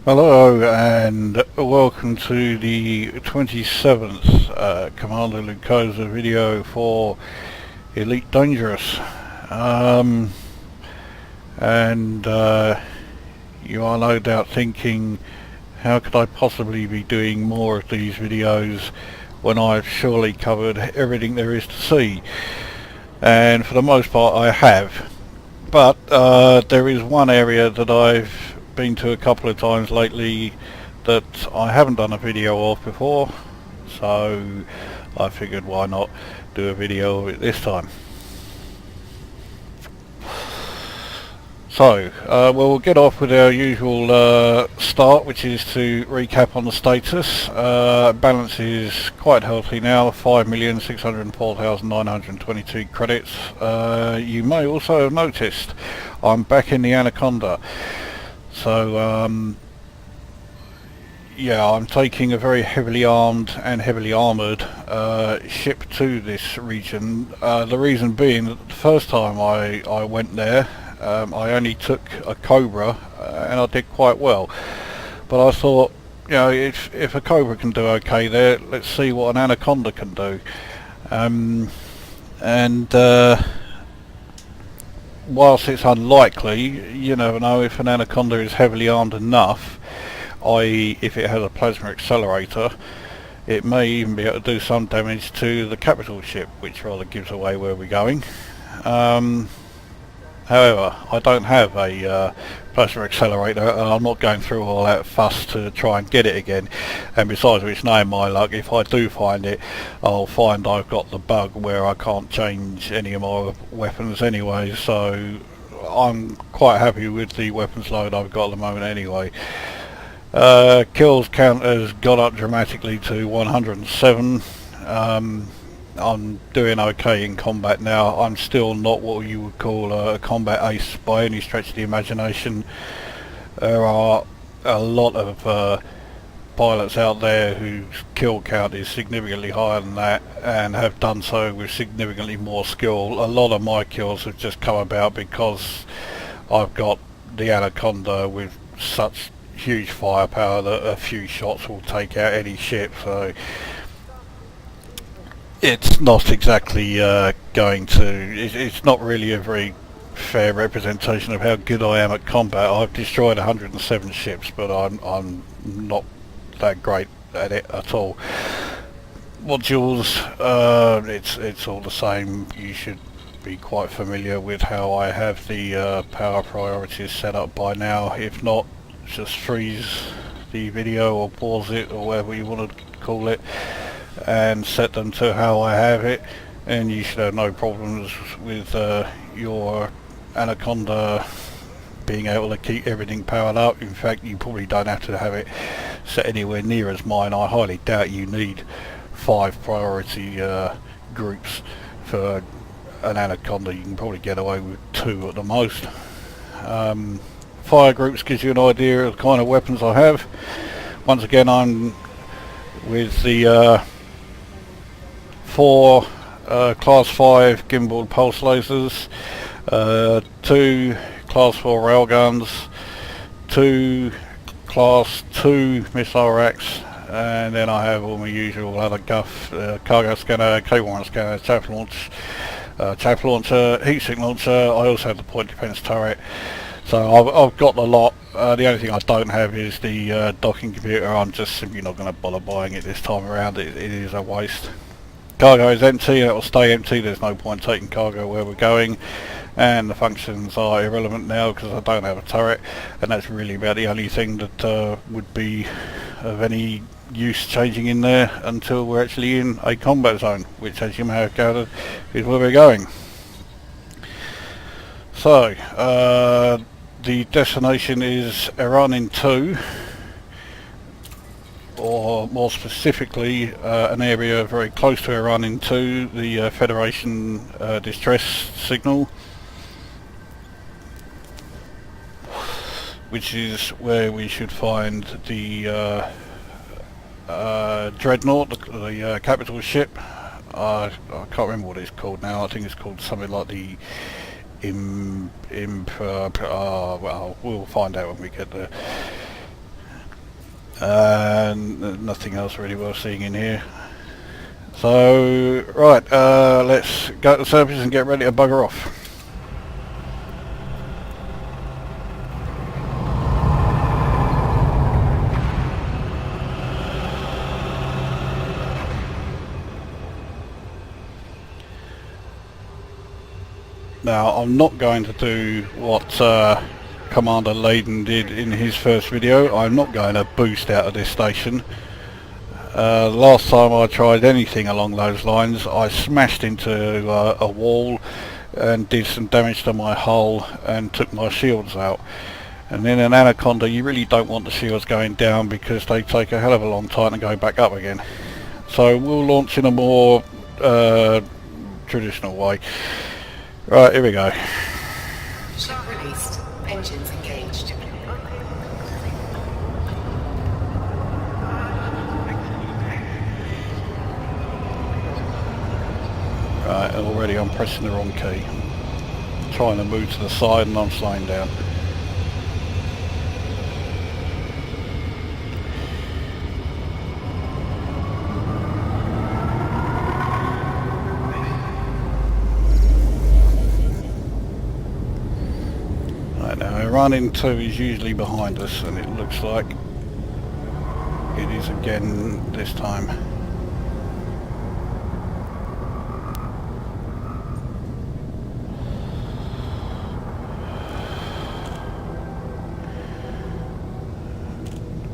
Hello and welcome to the 27th Commander Lucosa video for Elite Dangerous. And you are no doubt thinking, how could I possibly be doing more of these videos when I've surely covered everything there is to see? And for the most part I have. But there is one area that I've been to a couple of times lately that I haven't done a video of before, so I figured why not do a video of it this time. So we'll get off with our usual start, which is to recap on the status. Balance is quite healthy now, 5,604,922 credits. You may also have noticed I'm back in the Anaconda. So yeah, I'm taking a very heavily armed and heavily armoured ship to this region. The reason being that the first time I went there, I only took a Cobra and I did quite well. But I thought, you know, if a Cobra can do okay there, let's see what an Anaconda can do. Whilst it's unlikely, you never know if an Anaconda is heavily armed enough, i.e. if it has a plasma accelerator, it may even be able to do some damage to the capital ship, which rather gives away where we're going. However, I don't have a plasma accelerator, and I'm not going through all that fuss to try and get it again. And besides which, knowing my luck, if I do find it, I'll find I've got the bug where I can't change any of my weapons anyway, so I'm quite happy with the weapons load I've got at the moment anyway. Kills count has gone up dramatically to 107. I'm doing okay in combat now. I'm still not what you would call a combat ace by any stretch of the imagination. There are a lot of pilots out there whose kill count is significantly higher than that and have done so with significantly more skill. A lot of my kills have just come about because I've got the Anaconda with such huge firepower that a few shots will take out any ship, so it's not exactly it's not really a very fair representation of how good I am at combat. I've destroyed 107 ships, but I'm not that great at it at all. Modules, it's all the same. You should be quite familiar with how I have the power priorities set up by now. If not, just freeze the video or pause it or whatever you want to call it and set them to how I have it, and you should have no problems with your Anaconda being able to keep everything powered up. In fact, you probably don't have to have it set anywhere near as mine. I highly doubt you need 5 priority groups for an Anaconda. You can probably get away with 2 at the most. Fire groups gives you an idea of the kind of weapons I have. Once again, I'm with the 4 class 5 gimbal pulse lasers, 2 class 4 railguns, 2 class 2 missile racks, and then I have all my usual other guff, cargo scanner, K1 scanner, chaff launcher, heat sink launcher. I also have the point defense turret, so I've got the lot. The only thing I don't have is the docking computer. I'm just simply not going to bother buying it this time around. It is a waste. Cargo is empty and it will stay empty. There's no point taking cargo where we're going, and the functions are irrelevant now because I don't have a turret, and that's really about the only thing that would be of any use changing in there until we're actually in a combat zone, which, as you may have gathered, is where we're going. So the destination is Eranin 2, or more specifically an area very close to Eranin 2, the Federation distress signal, which is where we should find the Dreadnought, the capital ship. I can't remember what it's called now. I think it's called something like the well, we'll find out when we get there. and nothing else really worth seeing in here. So right, let's go to the surface and get ready to bugger off. Now I'm not going to do what Commander Layden did in his first video. I'm not going to boost out of this station. Last time I tried anything along those lines, I smashed into a wall and did some damage to my hull and took my shields out. And in an Anaconda you really don't want the shields going down because they take a hell of a long time to go back up again. So we'll launch in a more traditional way. Right, here we go. Ship released. Engines engaged. Right, already I'm pressing the wrong key. Trying to move to the side and I'm slowing down. Eranin 2 is usually behind us, and it looks like it is again this time.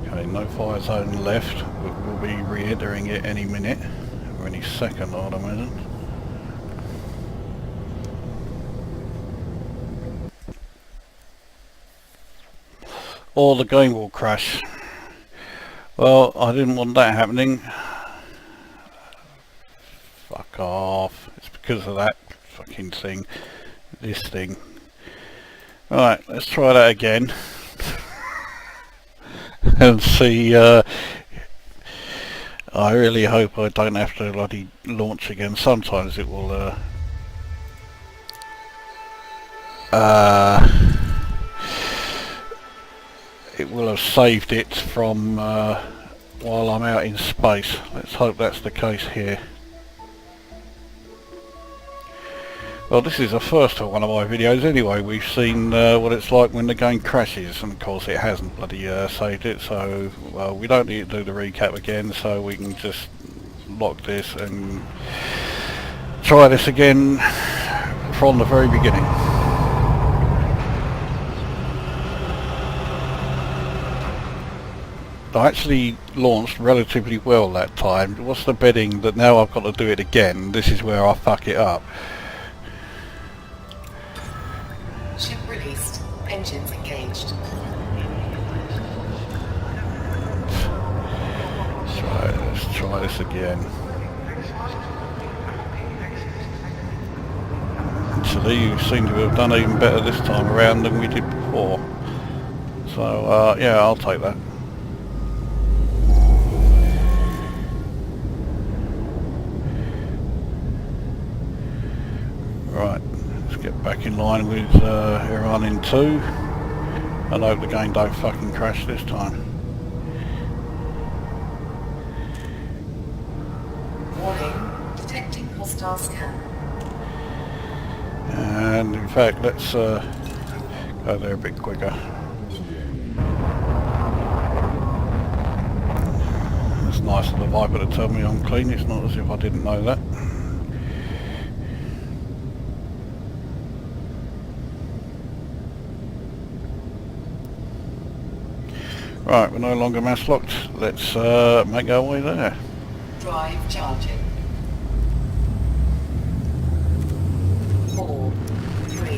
Okay, no fire zone left, but we'll be re-entering it any minute, or any second, I'd imagine. Or the game will crash. Well, I didn't want that happening. Fuck off. It's because of that fucking thing. This thing. Right, let's try that again. And see, I really hope I don't have to bloody launch again. Sometimes it will, it will have saved it from while I'm out in space. Let's hope that's the case here. Well, this is the first for one of my videos anyway. We've seen what it's like when the game crashes, and of course it hasn't bloody saved it, so well, we don't need to do the recap again, so we can just lock this and try this again from the very beginning. I actually launched relatively well that time. What's the betting that now I've got to do it again? This is where I fuck it up. Ship released. Engines engaged. Let's try this again. Actually, you seem to have done even better this time around than we did before. So, yeah, I'll take that. Right, let's get back in line with Eranin 2 and hope the game don't fucking crash this time. Warning, detecting hostile scum. And in fact, let's go there a bit quicker. It's nice of the Viper to tell me I'm clean, it's not as if I didn't know that. Right, we're no longer mass locked. Let's make our way there. Drive charging. 4, 3, 2,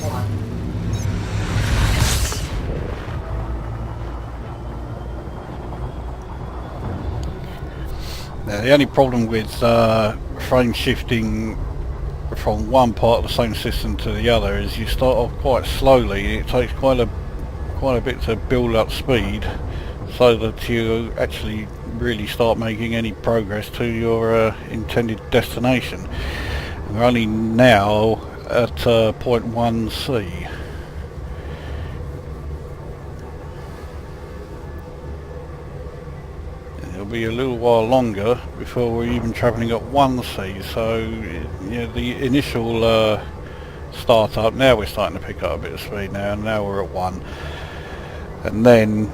1. Now, the only problem with frame shifting from one part of the same system to the other is you start off quite slowly. It takes quite a bit to build up speed so that you actually really start making any progress to your intended destination. We're only now at point 1C. it'll be a little while longer before we're even travelling at 1C. So yeah, the initial start up, now we're starting to pick up a bit of speed now we're at 1, and then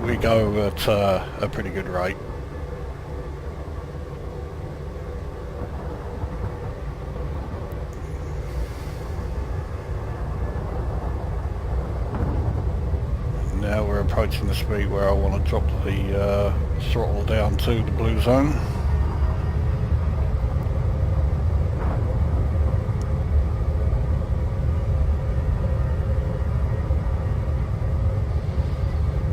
we go at a pretty good rate. Now we're approaching the speed where I want to drop the throttle down to the blue zone.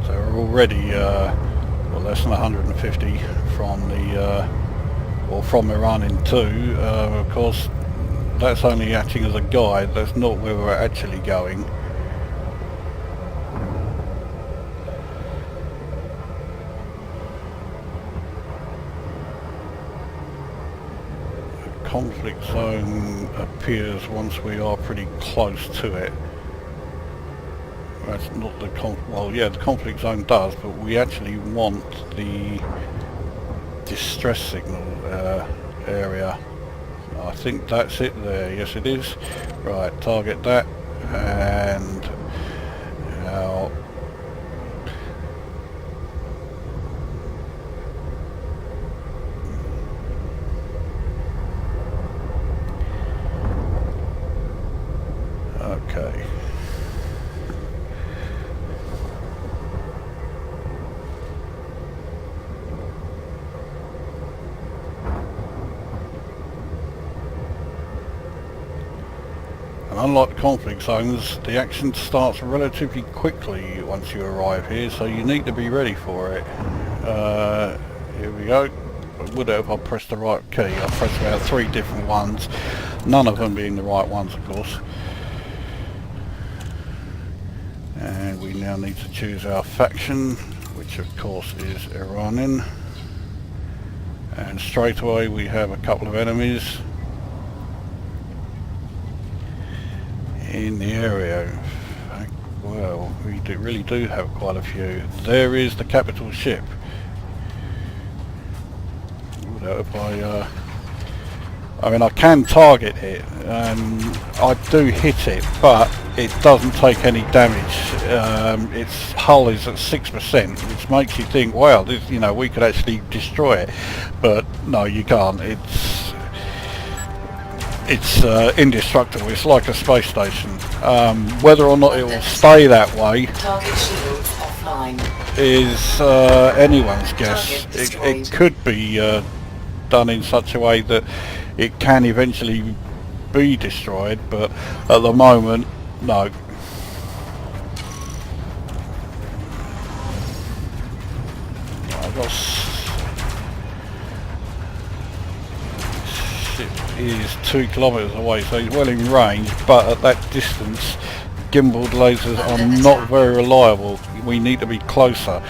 So we're already well, less than 150 from the from Eranin 2. Of course, that's only acting as a guide. That's not where we're actually going. Conflict zone appears once we are pretty close to it. That's not the well, yeah, the conflict zone does, but we actually want the distress signal area. I think that's it there. Yes, it is. Right, target that, and now okay. And unlike the conflict zones, the action starts relatively quickly once you arrive here, so you need to be ready for it. Here we go. I would have if I pressed the right key. I pressed about 3 different ones, none of them being the right ones, of course. And we now need to choose our faction, which of course is Eranin. And straight away we have a couple of enemies in the area. Well, we really do have quite a few. There is the capital ship. If I mean, I can target it, and I do hit it, but it doesn't take any damage. Its hull is at 6%, which makes you think, wow, this, you know, we could actually destroy it. But no, you can't. It's indestructible. It's like a space station. Whether or not it will stay that way is anyone's guess. It could be done in such a way that it can eventually be destroyed, but at the moment, no. Ship is 2 kilometers away, so he's well in range, but at that distance gimbaled lasers are not very reliable. We need to be closer.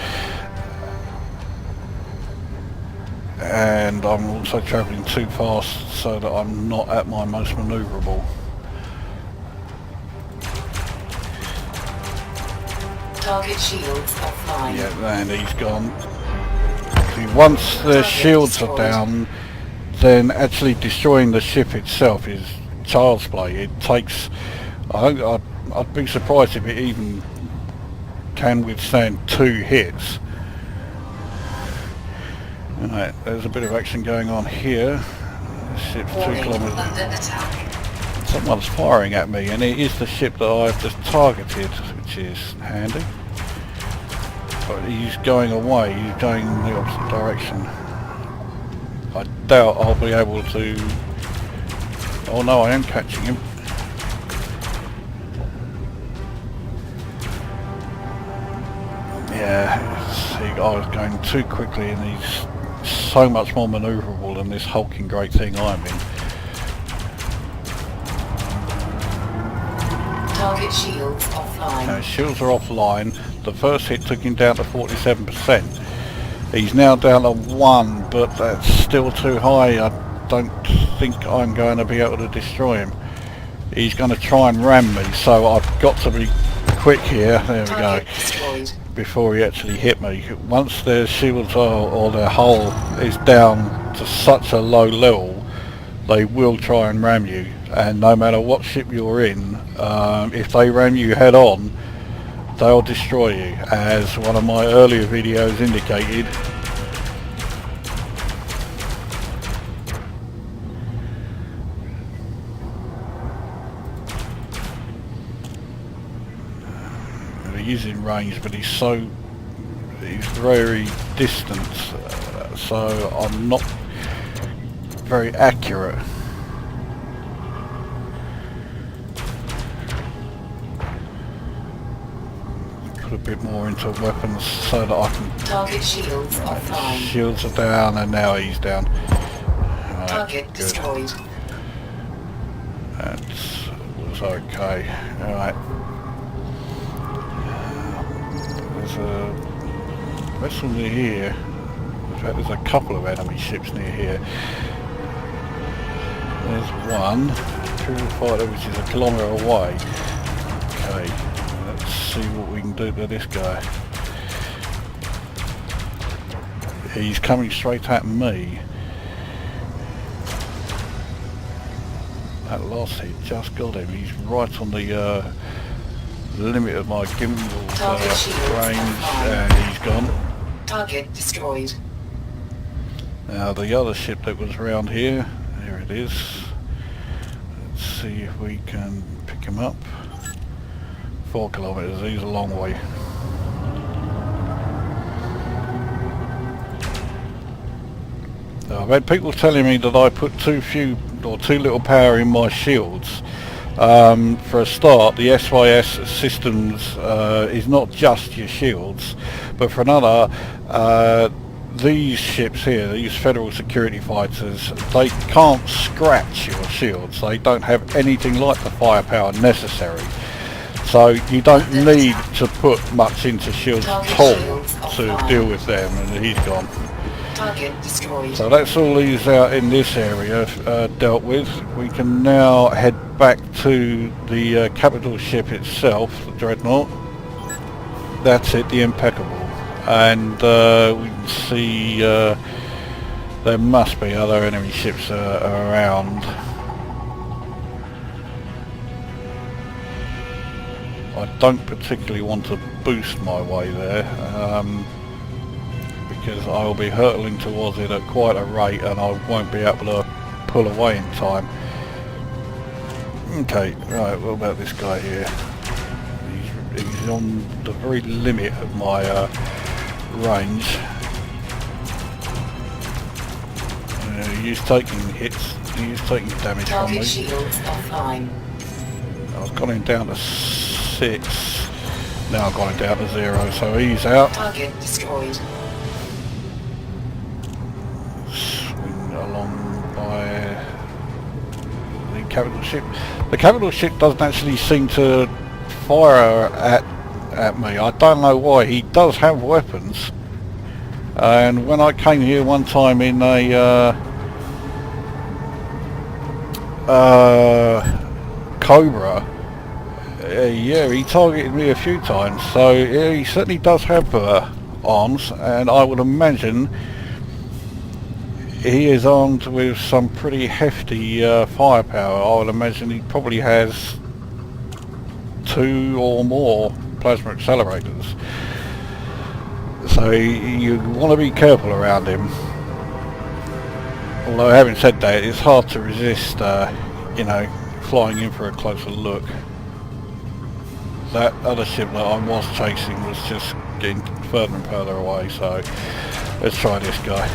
And I'm also travelling too fast so that I'm not at my most manoeuvrable. Target shields offline. Yeah, and he's gone. See, once the shields are down, then actually destroying the ship itself is child's play. It takes, I'd be surprised if it even can withstand 2 hits. Right, there's a bit of action going on here. The ship's 2 kilometers. Someone's firing at me, and it is the ship that I've just targeted, which is handy. But he's going away, he's going in the opposite direction. I doubt I'll be able to... Oh no, I am catching him. Yeah, see, I was going too quickly, and he's so much more manoeuvrable than this hulking great thing I'm in. Target shields offline. No, shields are offline. The first hit took him down to 47%. He's now down to 1, but that's still too high. I don't think I'm going to be able to destroy him. He's going to try and ram me, so I've got to be quick here. There we go. before he actually hit me. Once their shields or their hull is down to such a low level, they will try and ram you, and no matter what ship you're in, if they ram you head on, they'll destroy you, as one of my earlier videos indicated. He's in range, but he's very distant, so I'm not very accurate. Put a bit more into weapons so that I can... Target shields offline. Shields are down, and now he's down. Right, Target destroyed. That was okay. Alright. There's a vessel near here. In fact, there's a couple of enemy ships near here. There's one, Imperial fighter, which is a kilometre away. Okay, let's see what we can do to this guy. He's coming straight at me. That last hit just got him. He's right on the limit of my gimbal range, and he's gone. Target destroyed. Now the other ship that was around here, there it is. Let's see if we can pick him up. 4 kilometres, he's a long way. Now, I've had people telling me that I put too little power in my shields. For a start, the SYS systems is not just your shields, but for another, these ships here, these federal security fighters, they can't scratch your shields. They don't have anything like the firepower necessary. So you don't need to put much into shields at all to deal with them, and he's gone. Target destroyed. So that's all these out in this area dealt with. We can now head back to the capital ship itself, the Dreadnought. That's it, the Impeccable. And we can see there must be other enemy ships around. I don't particularly want to boost my way there, because I will be hurtling towards it at quite a rate and I won't be able to pull away in time. Okay, right, what about this guy here? He's on the very limit of my range. He's taking hits, he's taking damage from me. Target shields offline. I've got him down to 6. Now I've got him down to 0, so he's out. Target destroyed. Swing along by the capital ship. The capital ship doesn't actually seem to fire at me. I don't know why. He does have weapons, and when I came here one time in a Cobra, yeah, he targeted me a few times, so yeah, he certainly does have arms, and I would imagine he is armed with some pretty hefty firepower. I would imagine he probably has 2 or more plasma accelerators. So you want to be careful around him. Although having said that, it's hard to resist, you know, flying in for a closer look. That other ship that I was chasing was just getting further and further away, so let's try this guy.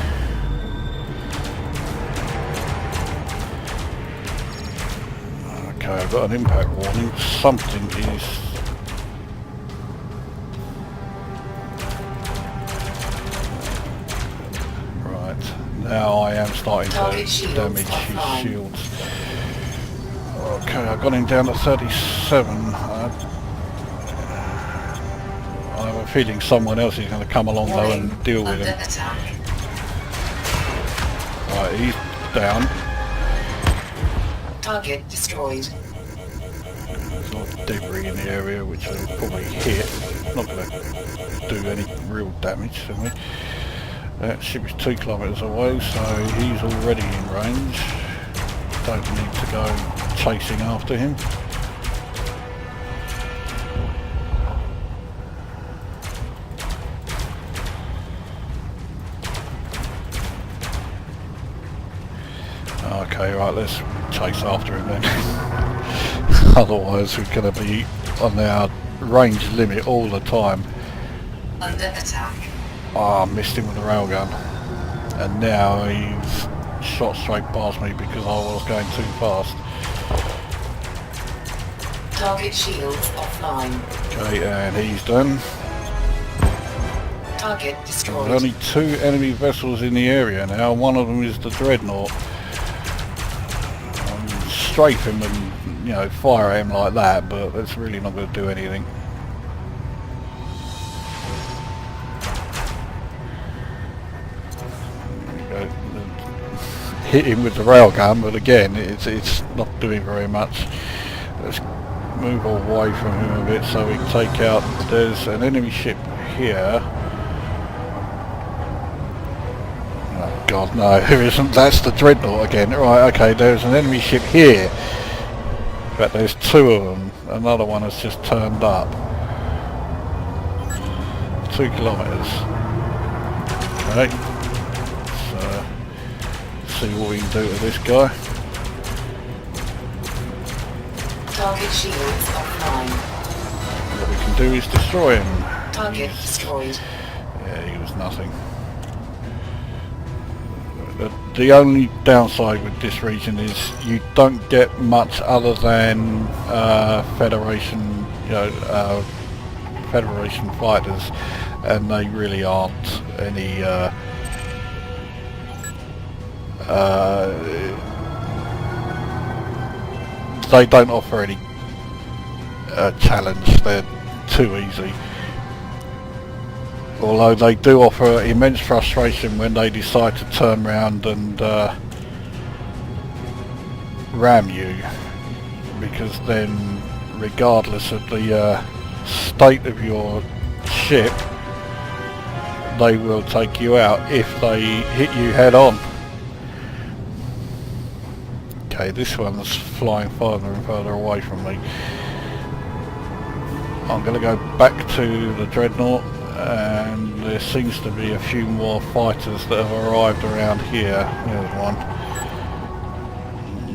Okay, I've got an impact warning. Something is... Right, now I am starting to damage his shields. Okay, I got him down to 37. I have a feeling someone else is going to come along though and deal with him. Right, he's down. Target destroyed. a lot of debris in the area which will probably hit. Not going to do any real damage to me. That ship is 2 kilometres away, so he's already in range. Don't need to go chasing after him. Okay, right, let's chase after him then. Otherwise we're going to be on our range limit all the time. Under attack. Oh, I missed him with the railgun. And now he's shot straight past me because I was going too fast. Target shields offline. Okay, and he's done. Target destroyed. There's only 2 enemy vessels in the area now. One of them is the Dreadnought. Strafe him and, you know, fire at him like that, but that's really not going to do anything. Hit him with the railgun, but again, it's not doing very much. Let's move away from him a bit so we can take out. There's an enemy ship here. Oh god, no, there isn't. That's the Dreadnought again. Right, okay, there's an enemy ship here. In fact, there's 2 of them. Another one has just turned up. 2 kilometres. Okay. So, see what we can do to this guy. Target shields offline. What we can do is destroy him. Target destroyed. Yeah, he was nothing. The only downside with this region is you don't get much other than Federation, Federation fighters, and they really aren't any. They don't offer any challenge. They're too easy. Although they do offer immense frustration when they decide to turn around and ram you, because then regardless of the state of your ship, they will take you out if they hit you head on. Okay, this one's flying further and further away from me. I'm going to go back to the Dreadnought, and there seems to be a few more fighters that have arrived around here. There's one.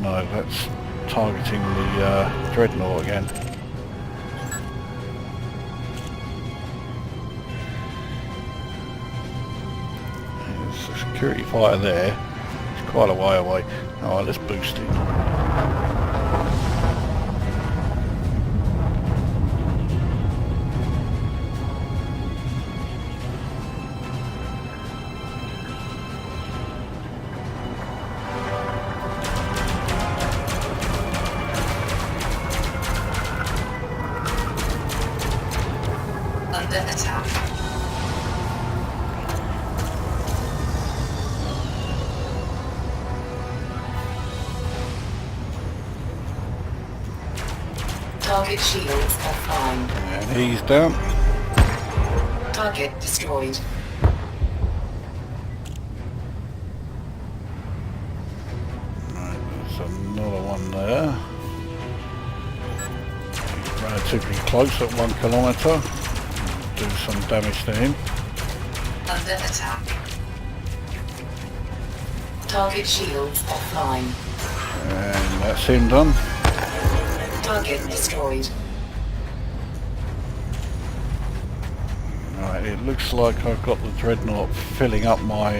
No, that's targeting the Dreadnought again. There's a security fighter there. It's quite a way away. Alright, let's boost it. Under attack. Target shields offline. And he's down. Target destroyed. Right, there's another one there. He's relatively close at 1 kilometre. Do some damage to him. Under attack. Target shields offline. And that's him done. Target destroyed. Right, it looks like I've got the Dreadnought filling up my...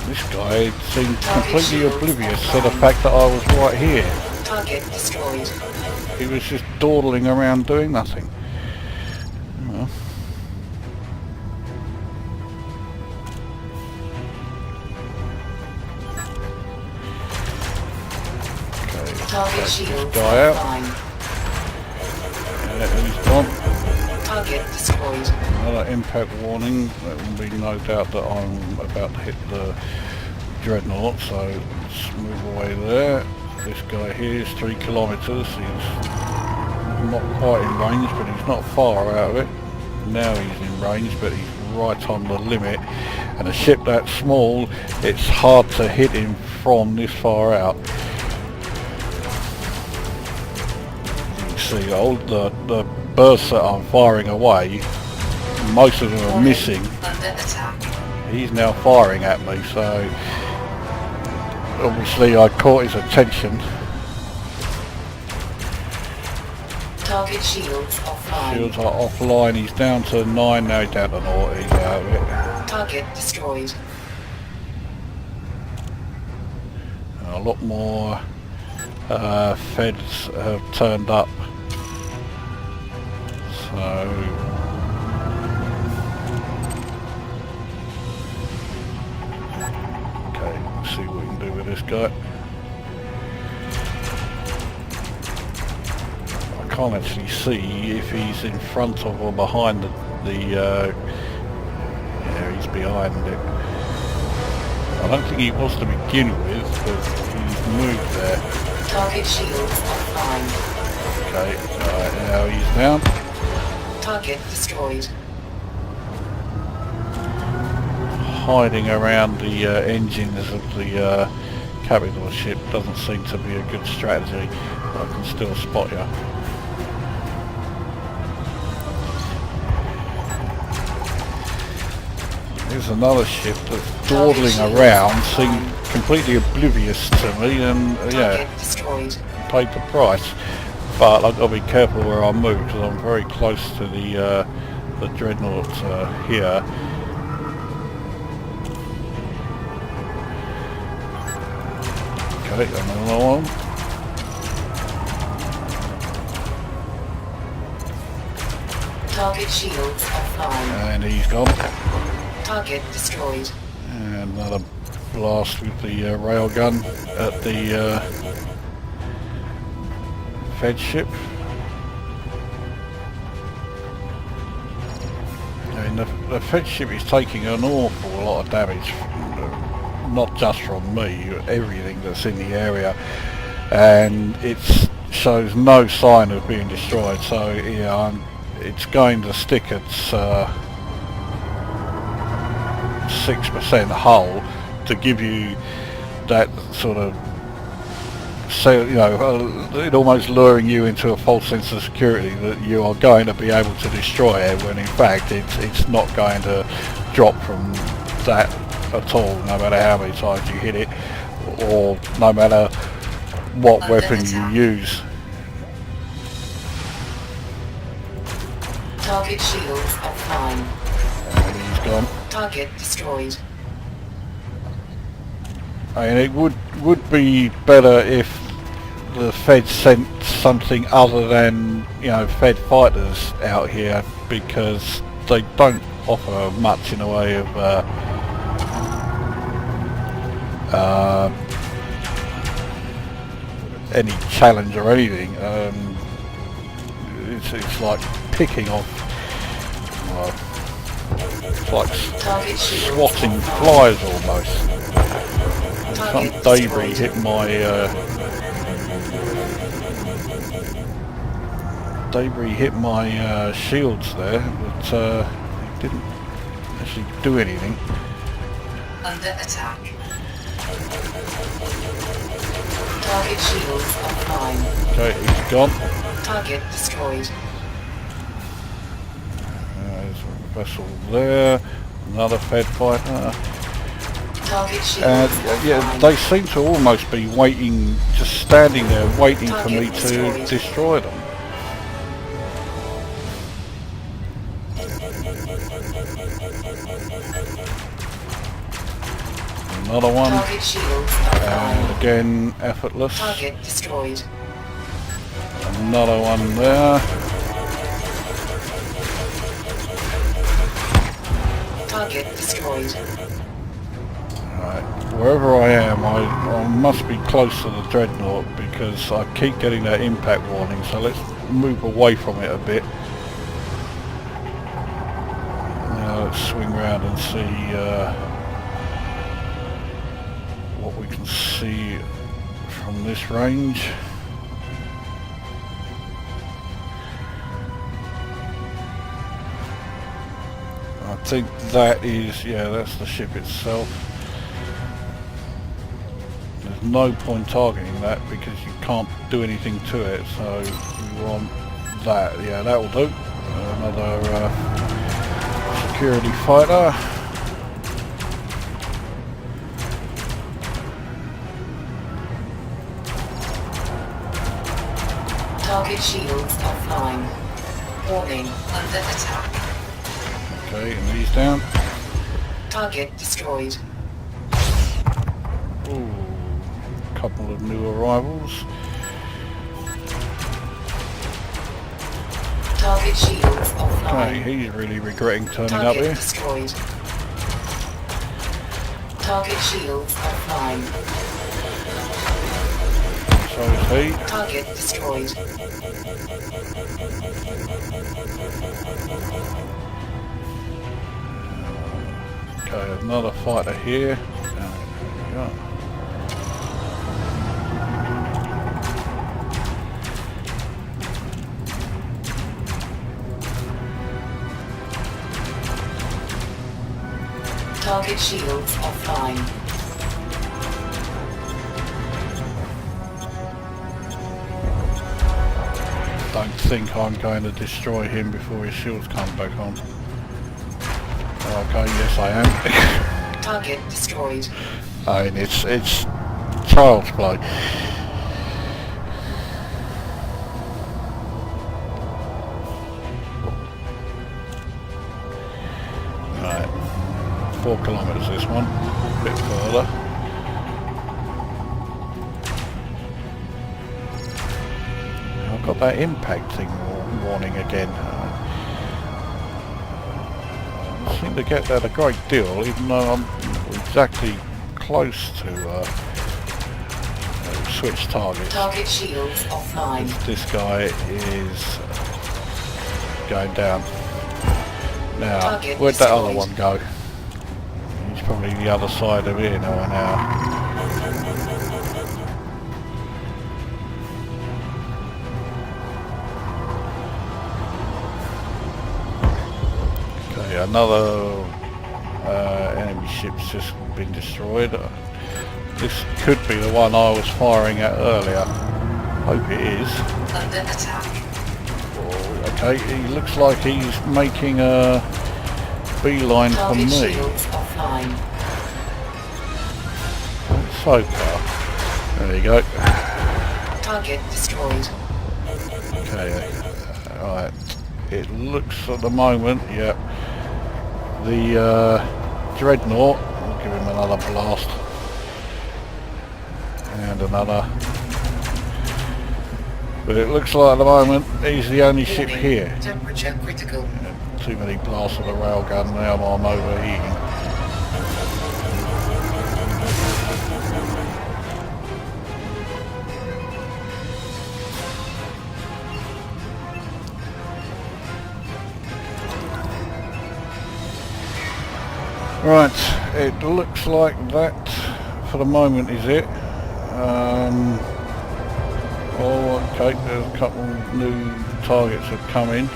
This guy seemed completely oblivious to the fact that I was right here. Target destroyed. He was just dawdling around doing nothing. Well. Okay, Target take shield this guy out. offline. Yeah, he's gone. Target destroyed. Another impact warning. There will be no doubt that I'm about to hit the Dreadnought, so let's move away there. This guy here is 3 kilometres. He's not quite in range, but he's not far out of it. Now he's in range, but he's right on the limit. And a ship that small, it's hard to hit him from this far out. You can see all the bursts that I'm firing away, most of them are missing. He's now firing at me, so obviously I caught his attention. Target shields offline. Shields are offline. He's down to 9 now. He's down to 0. He's out of it. Target destroyed. A lot more feds have turned up. So see what we can do with this guy. I can't actually see if he's in front of or behind yeah, he's behind it. I don't think he was to begin with, but he's moved there. Target shields offline. Okay, right, now he's down. Target destroyed. Hiding around the engines of the capital ship doesn't seem to be a good strategy. I can still spot you. Here's another ship that's dawdling around, seemed completely oblivious to me, and yeah, paid the price. But I've got to be careful where I move because I'm very close to the dreadnought here. Okay, another one. Target shields offline. And he's gone. Target destroyed. And another blast with the railgun at the Fed ship. I mean, the Fed ship is taking an awful lot of damage. Not just from me, everything that's in the area, and it shows no sign of being destroyed. So yeah, it's going to stick at 6% hull to give you that sort of, so you know, it almost luring you into a false sense of security that you are going to be able to destroy it, when in fact it's not going to drop from that at all, no matter how many times you hit it, or no matter what weapon you use. Target shields offline. And he's gone. Target destroyed. I mean, it would be better if the Fed sent something other than, you know, Fed fighters out here, because they don't offer much in the way of any challenge or anything. It's like picking off, it's like swatting flies almost. Some debris hit my shields there, but it didn't actually do anything. Under attack. Target shields offline. Okay, he's gone. Target destroyed. There's a vessel there, another Fed fighter. Target shields Yeah, offline. they seem to almost be waiting, just standing there waiting for me to Target destroy them. Another one, Target shields offline. and again effortless. Target destroyed. Another one there. Target destroyed. Right, wherever I am, I must be close to the dreadnought, because I keep getting that impact warning, so let's move away from it a bit. Now let's swing around and see what we can see from this range. I think that is, yeah, that's the ship itself. There's no point targeting that because you can't do anything to it, so you want that. Yeah, that will do. Another security fighter. Target shields offline. Warning, under attack. Okay, and these down. Target destroyed. Ooh, couple of new arrivals. Target shields offline. Okay, he's really regretting turning Target up here. destroyed. Target shields offline. So is he. Target destroyed. Okay, another fighter here. There we go. Target shields offline. Don't think I'm going to destroy him before his shields come back on. Okay, yes I am. Target destroyed. I mean, it's child's play. Right, 4 kilometres this one, a bit further. I've got that impact thing warning again. I seem to get that a great deal, even though I'm exactly close to switch targets. Target shields offline. This guy is going down. Now, Target where'd that other destroyed. one go? He's probably the other side of here now. Okay, another enemy ship's just been destroyed. This could be the one I was firing at earlier. Hope it is. Under attack. Oh, okay, he looks like he's making a beeline for Target me. shields offline. So far. There you go. Target destroyed. Okay, alright. It looks at the moment, yep. The Dreadnought, we'll give him another blast. And another. But it looks like at the moment he's the only ship here. Temperature critical. Too many blasts of the railgun now, I'm overheating. Right, it looks like that for the moment is it. Oh, okay, there's a couple new targets have come in.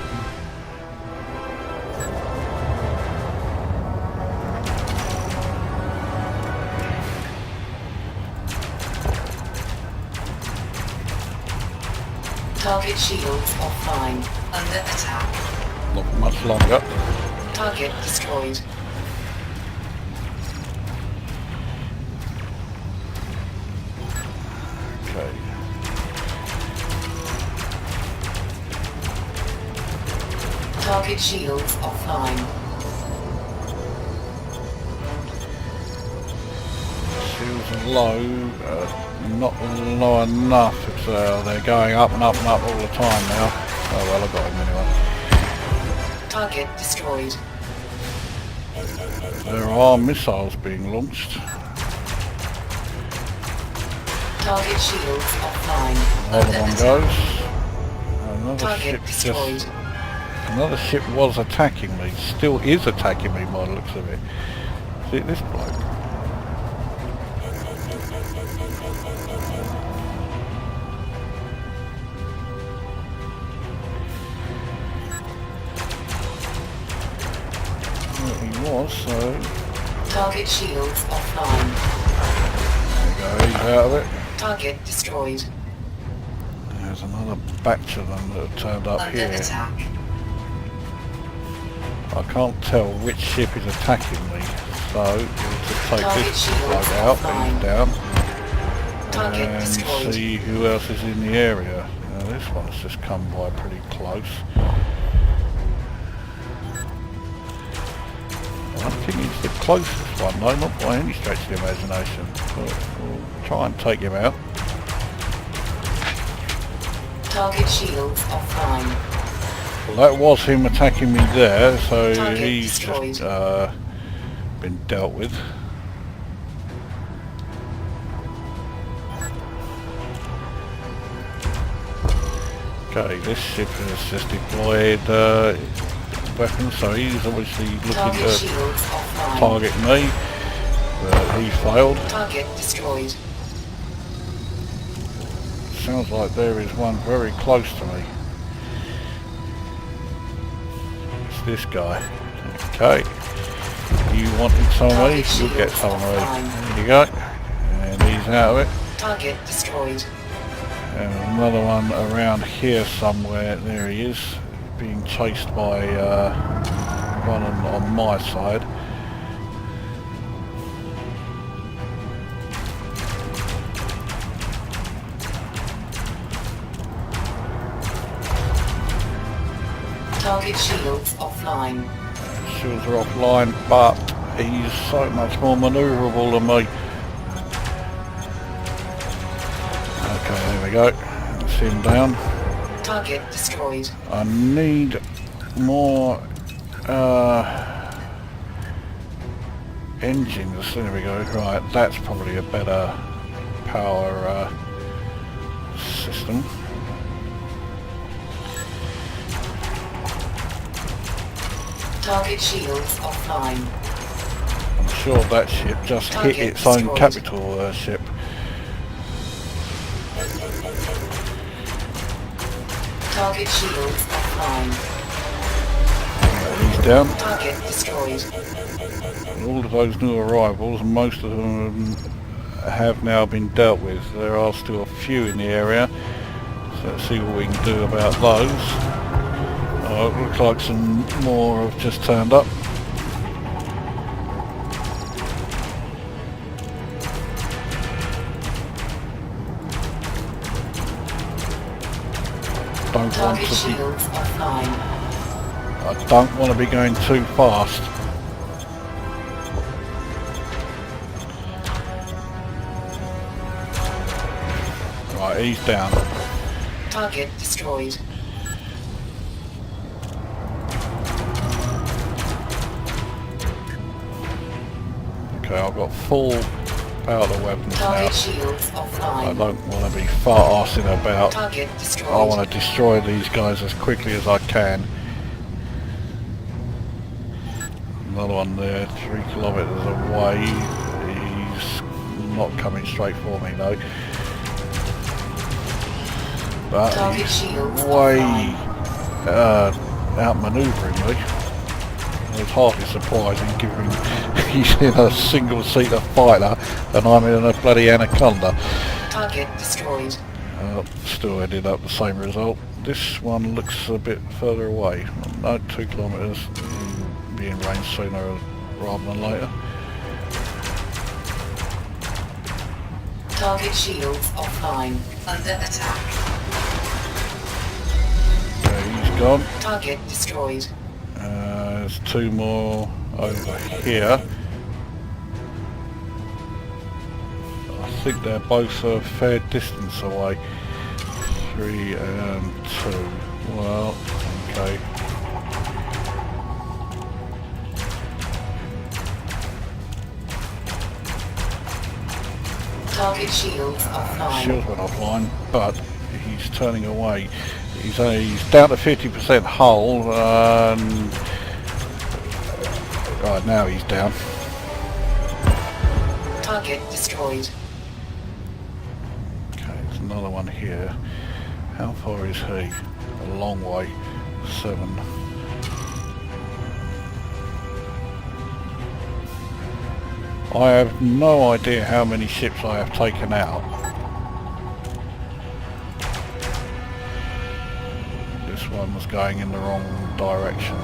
Target shields offline. Under attack. Not much longer. Target destroyed. Okay. Target shields offline. Shields are low, not low enough. It's, they're going up and up and up all the time now. Oh well, I got him anyway. Target destroyed. There are missiles being launched. Target shields offline. Another Under one attack. goes. Another Target ship's destroyed. just... Another ship was attacking me. Still is attacking me by the looks of it. See this bloke? now, so... Target shields offline. There we go, he's out of it. Target destroyed. There's another batch of them that have turned up Under here. attack. I can't tell which ship is attacking me, so we'll just take Target this shields plug out, offline. he's down, Target and destroyed. see who else is in the area. Now this one's just come by pretty close. I think he's the closest one though, not by any stretch of the imagination. But we'll try and take him out. Target shields offline. Well, that was him attacking me there, so Target he's destroyed. just been dealt with. Okay, this ship has just deployed weapons, so he's obviously looking Target to shields offline. target me, but he failed. Target destroyed. Sounds like there is one very close to me. It's this guy. Okay. You wanted some of these, you'll get some of these. There you go. And he's out of it. Target destroyed. And another one around here somewhere. There he is, being chased by one on my side. Target shields offline. Shields are offline, but he's so much more manoeuvrable than me. Okay, there we go. That's him down. Target destroyed. I need more engines. There we go. Right, that's probably a better power system. Target shields offline. I'm sure that ship just hit its own capital ship. Target shields offline. He's down. Target destroyed. And all of those new arrivals, most of them have now been dealt with. There are still a few in the area, so let's see what we can do about those. Oh, it looks like some more have just turned up. Target shields offline. I don't want to be going too fast. Right, he's down. Target destroyed. Okay, I've got full powder weapons now. Target shields offline. I don't want to be far-arsing about. Target destroyed. I want to destroy these guys as quickly as I can. Another one there, 3 kilometers away. He's not coming straight for me though. But Target he's shields way offline. outmanoeuvring me. It's hardly surprising given he's in a single-seater fighter and I'm in a bloody Anaconda. Target destroyed. Still ended up the same result. This one looks a bit further away. No, 2 kilometers. Be in range sooner rather than later. Target shields offline. Under attack. Okay, he's gone. Target destroyed. There's 2 more over here. I think they're both a fair distance away. 3 and 2. Well, okay. Target shields offline. Shields went offline, but he's turning away. He's down to 50% hull, and right now he's down. Target destroyed. Okay, there's another one here. How far is he? A long way. 7. I have no idea how many ships I have taken out. This one was going in the wrong direction.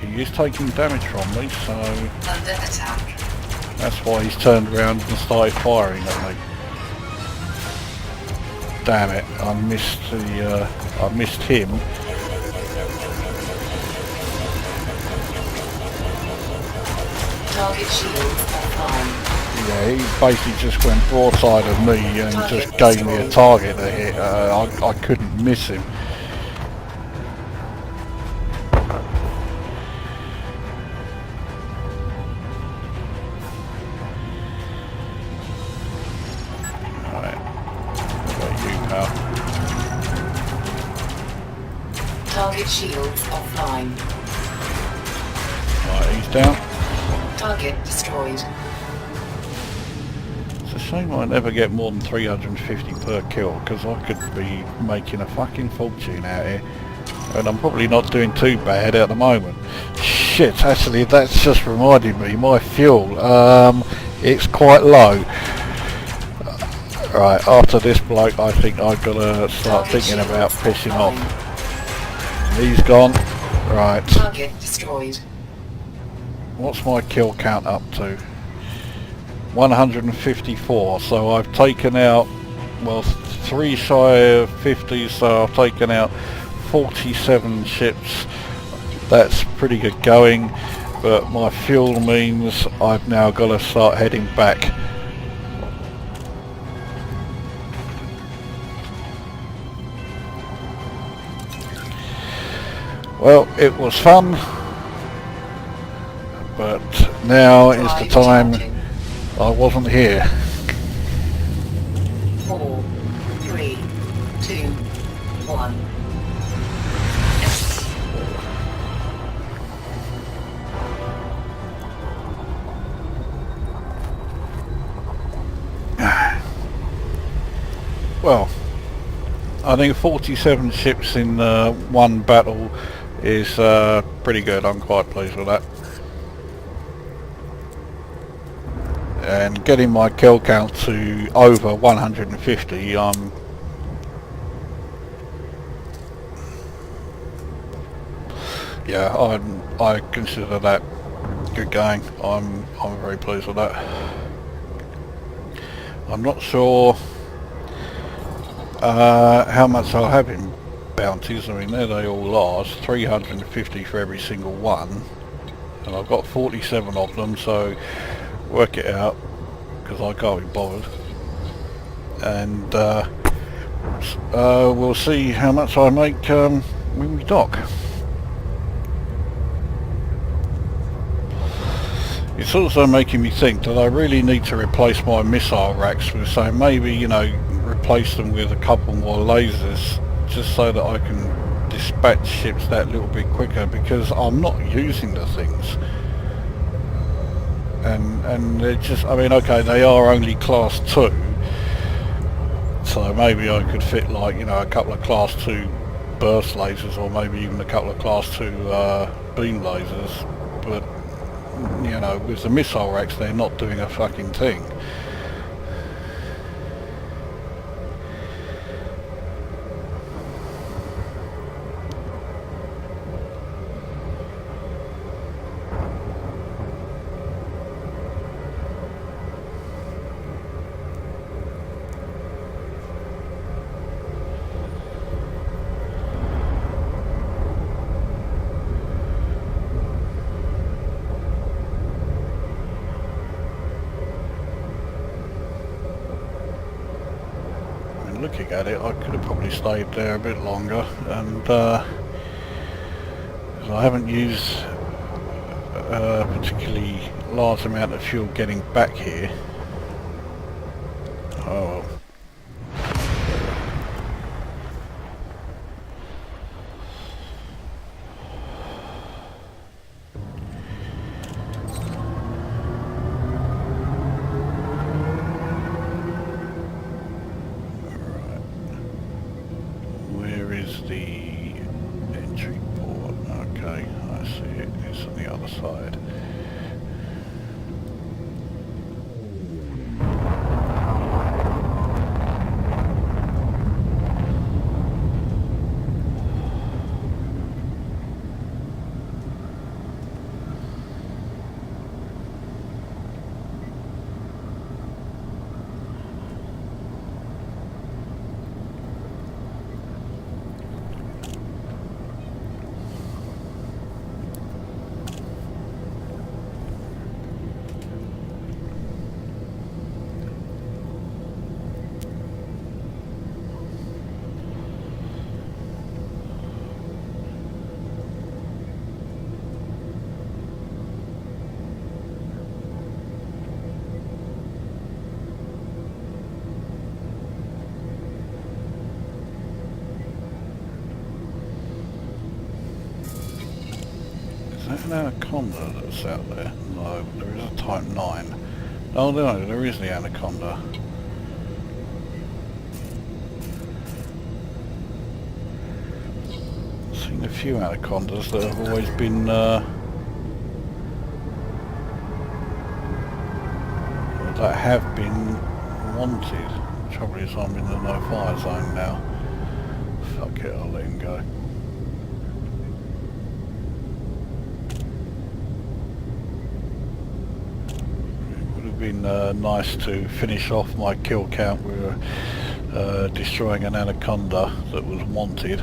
He is taking damage from me, so Under attack. that's why he's turned around and started firing at me. Damn it! I missed him. Target shields offline. Yeah, he basically just went broadside of me and just gave me a target to hit. I couldn't miss him. Target shields offline. Right, he's down. Target destroyed. It's a shame I never get more than 350 per kill, because I could be making a fucking fortune out here. And I'm probably not doing too bad at the moment. Shit, actually that's just reminded me, my fuel, it's quite low. Right, after this bloke I think I've got to start thinking about pissing off. He's gone. Right. Target destroyed. What's my kill count up to? 154. So I've taken out, well, 3 shy of 50, so I've taken out 47 ships. That's pretty good going, but my fuel means I've now got to start heading back. Well, it was fun, but now is the time I wasn't here. 4, 3, 2, 1. Well, I think 47 ships in one battle is pretty good. I'm quite pleased with that. And getting my kill count to over 150, yeah, I consider that good going. I'm very pleased with that. I'm not sure how much I'll have in bounties. I mean, there they all are. It's 350 for every single one, and I've got 47 of them, so work it out, because I can't be bothered. And we'll see how much I make when we dock. It's also making me think that I really need to replace my missile racks with, so maybe, you know, replace them with a couple more lasers, just so that I can dispatch ships that little bit quicker, because I'm not using the things. And they're just, I mean, okay, they are only class 2, so maybe I could fit, like, you know, a couple of class 2 burst lasers, or maybe even a couple of class 2 beam lasers, but, you know, with the missile racks they're not doing a fucking thing. Looking at it, I could have probably stayed there a bit longer, and I haven't used a particularly large amount of fuel getting back here. Oh well. an Anaconda that's out there? No, there is a Type 9. Oh no, there is the Anaconda. I've seen a few Anacondas that have always been that have been wanted. The trouble is I'm in the no-fire zone now. Fuck it, I'll let him go. Been nice to finish off my kill count with destroying an Anaconda that was wanted.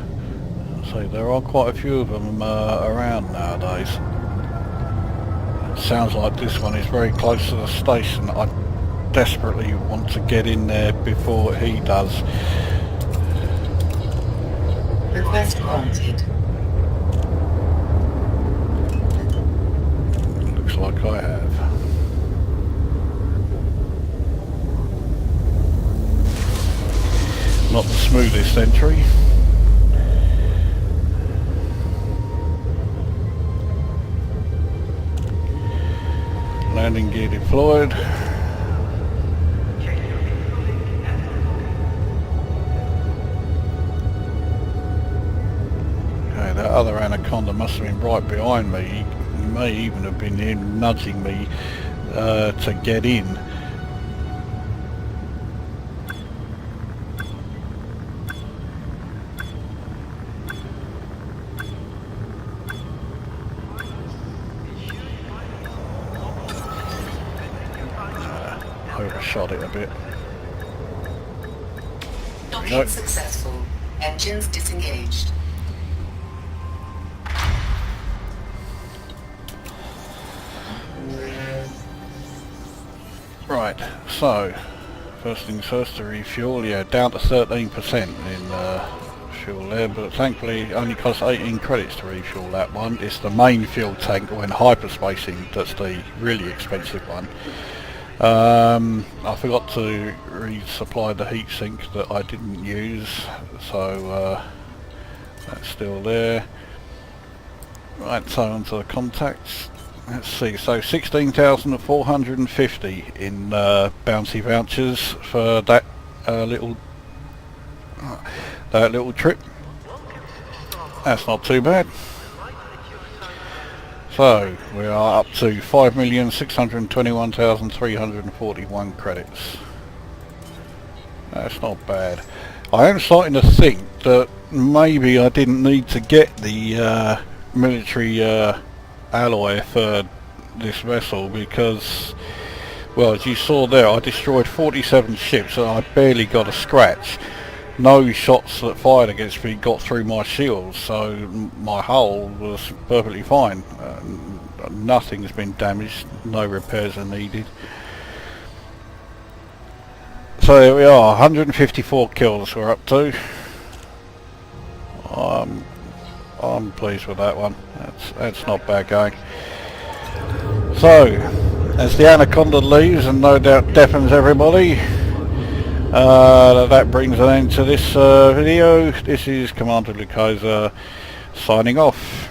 So there are quite a few of them around nowadays. It sounds like this one is very close to the station. I desperately want to get in there before he does. Request granted. Looks like I have. Not the smoothest entry. Landing gear deployed. Okay, that other Anaconda must have been right behind me. He may even have been in nudging me to get in. Overshot it a bit. Docking successful. Engines disengaged. Right, so first things first, to refuel. Yeah, down to 13% in fuel there, but thankfully only costs 18 credits to refuel that one. It's the main fuel tank when hyperspacing that's the really expensive one. I forgot to resupply the heatsink that I didn't use, so that's still there. Right, so onto the contacts. Let's see, so 16,450 in bouncy vouchers for that little trip. That's not too bad. So we are up to 5,621,341 credits. That's not bad. I am starting to think that maybe I didn't need to get the military alloy for this vessel because, well, as you saw there, I destroyed 47 ships and I barely got a scratch. No shots that fired against me got through my shields, so my hull was perfectly fine. Nothing's been damaged, no repairs are needed. So there we are, 154 kills we're up to. I'm pleased with that one. That's not bad going. So, as the Anaconda leaves and no doubt deafens everybody, that brings an end to this video. This is Commander Lucosa signing off.